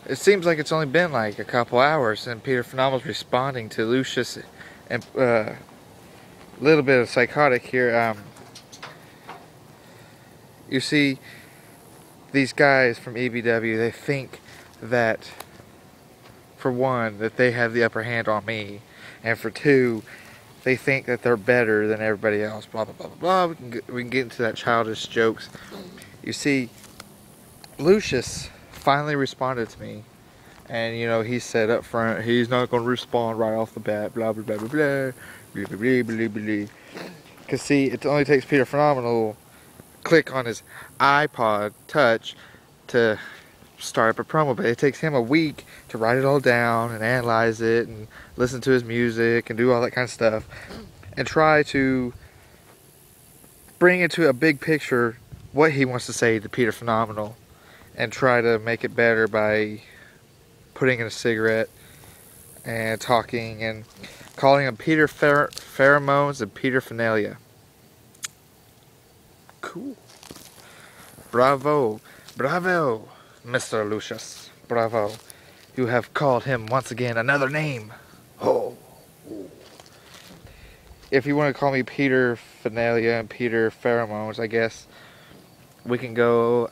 It seems like it's only been like a couple hours, and Peter Phenomenal's responding to Lucious and a little bit of psychotic here. You see, these guys from EBW, they think that, for one, that they have the upper hand on me, and for two, they think that they're better than everybody else. Blah blah blah blah blah. We can get into that childish jokes. You see, Lucious finally responded to me, and you know, he said up front he's not going to respond right off the bat. Blah blah blah blah blah blah blah blah blah. Cause see, it only takes Peter Phenomenal click on his iPod Touch to start up a promo, but it takes him a week to write it all down and analyze it and listen to his music and do all that kind of stuff and try to bring into a big picture what he wants to say to Peter Phenomenal and try to make it better by putting in a cigarette and talking and calling him Peter Pheromones and Peter Finalia. Cool. Bravo. Bravo, Mr. Lucious. Bravo. You have called him once again another name. Oh. If you want to call me Peter Finalia and Peter Pheromones, I guess we can go...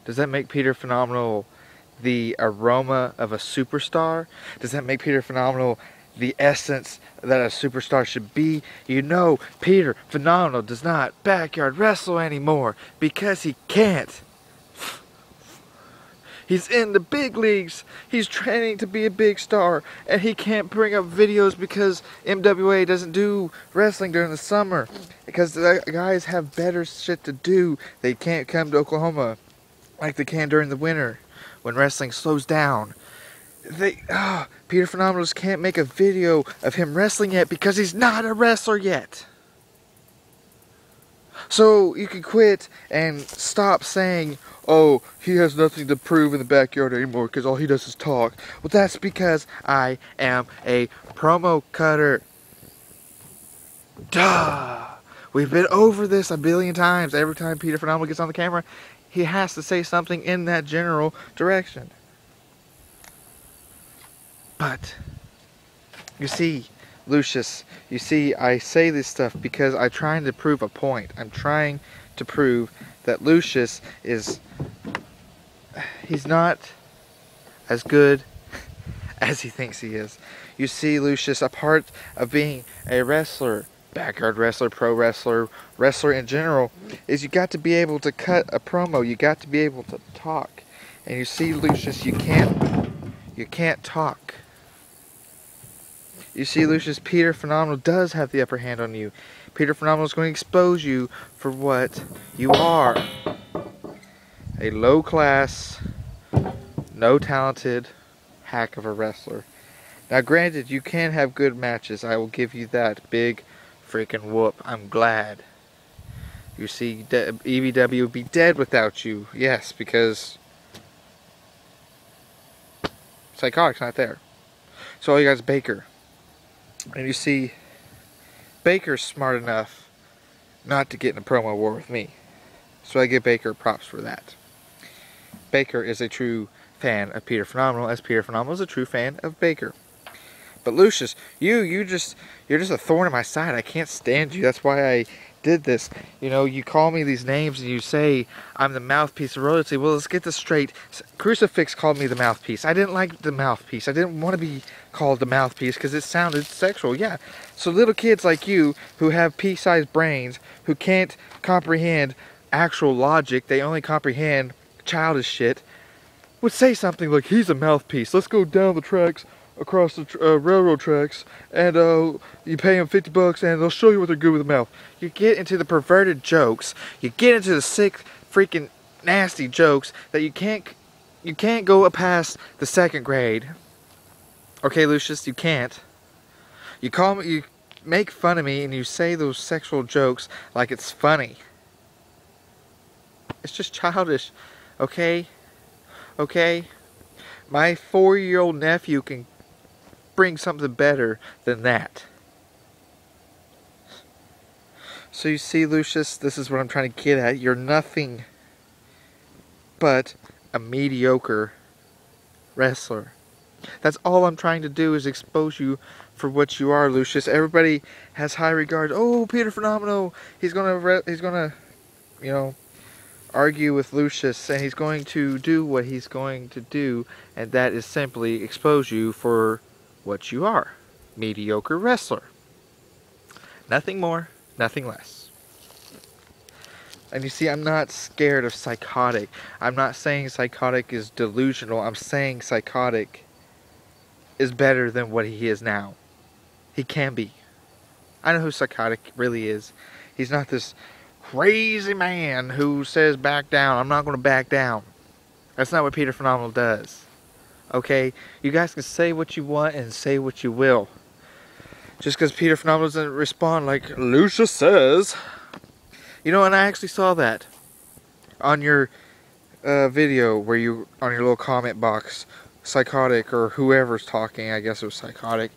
Does that make Peter Phenomenal the aroma of a superstar? Does that make Peter Phenomenal the essence that a superstar should be? You know, Peter Phenomenal does not backyard wrestle anymore because he can't. He's in the big leagues. He's training to be a big star, and he can't bring up videos because MWA doesn't do wrestling during the summer because the guys have better shit to do. They can't come to Oklahoma like they can during the winter when wrestling slows down. Peter Phenomenal just can't make a video of him wrestling yet because he's not a wrestler yet. So you can quit and stop saying, oh, he has nothing to prove in the backyard anymore because all he does is talk. Well, that's because I am a promo cutter. Duh! We've been over this a billion times. Every time Peter Phenomenal gets on the camera, he has to say something in that general direction. But, you see, Lucious, you see, I say this stuff because I'm trying to prove a point. I'm trying to prove that Lucious he's not as good as he thinks he is. You see, Lucious, a part of being a wrestler, backyard wrestler, pro wrestler, wrestler in general, is you got to be able to cut a promo. You got to be able to talk. And you see, Lucious, you can't talk. You see, Lucious, Peter Phenomenal does have the upper hand on you. Peter Phenomenal is going to expose you for what you are. A low-class, no-talented hack of a wrestler. Now, granted, you can have good matches. I will give you that. Big freaking whoop. I'm glad. You see, EBW would be dead without you. Yes, because Psychotic's not there. So all you got is Baker. And you see, Baker's smart enough not to get in a promo war with me. So I give Baker props for that. Baker is a true fan of Peter Phenomenal, as Peter Phenomenal is a true fan of Baker. But Lucious, you're just a thorn in my side. I can't stand you. That's why I did this. You know, you call me these names and you say I'm the mouthpiece of royalty. Well, let's get this straight. Crucifix called me the mouthpiece. I didn't like the mouthpiece. I didn't want to be called the mouthpiece because it sounded sexual. Yeah. So little kids like you who have pea-sized brains, who can't comprehend actual logic, they only comprehend childish shit, would say something like, he's a mouthpiece. Let's go down the tracks, across the railroad tracks, and you pay them $50 and they'll show you what they're good with the mouth. You get into the perverted jokes, you get into the sick, freaking nasty jokes that you can't go past the second grade. Okay, Lucious, you can't. You call me, you make fun of me and you say those sexual jokes like it's funny. It's just childish, okay? Okay? My 4-year-old nephew can bring something better than that. So you see, Lucious, this is what I'm trying to get at. You're nothing but a mediocre wrestler. That's all I'm trying to do, is expose you for what you are, Lucious. Everybody has high regard. Oh, Peter Phenomenal. He's gonna, you know, argue with Lucious, and he's going to do what he's going to do, and that is simply expose you for what you are. Mediocre wrestler. Nothing more, nothing less. And you see, I'm not scared of Psychotic. I'm not saying Psychotic is delusional. I'm saying Psychotic is better than what he is now. He can be. I know who Psychotic really is. He's not this crazy man who says back down. I'm not going to back down. That's not what Peter Phenomenal does. Okay? You guys can say what you want and say what you will. Just because Peter Phenomenal doesn't respond like Lucious says. You know, and I actually saw that on your video where you, on your little comment box, Psychotic or whoever's talking, I guess it was Psychotic,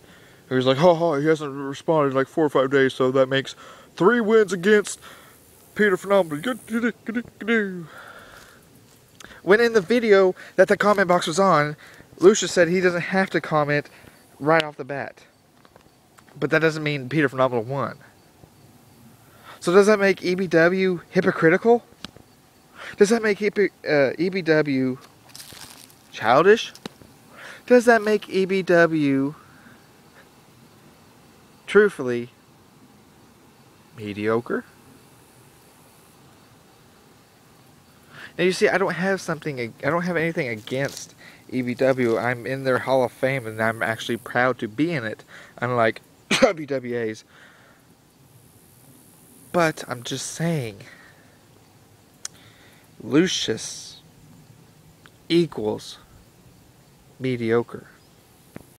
he was like, ha, he hasn't responded in like 4 or 5 days, so that makes 3 wins against Peter Phenomenal. When in the video that the comment box was on, Lucious said he doesn't have to comment right off the bat. But that doesn't mean Peter Phenomenal won. So does that make EBW hypocritical? Does that make EBW childish? Does that make EBW, truthfully, mediocre? Now you see, I don't have anything against EBW. I'm in their Hall of Fame, and I'm actually proud to be in it, unlike WWA's. But I'm just saying, Lucious equals mediocre.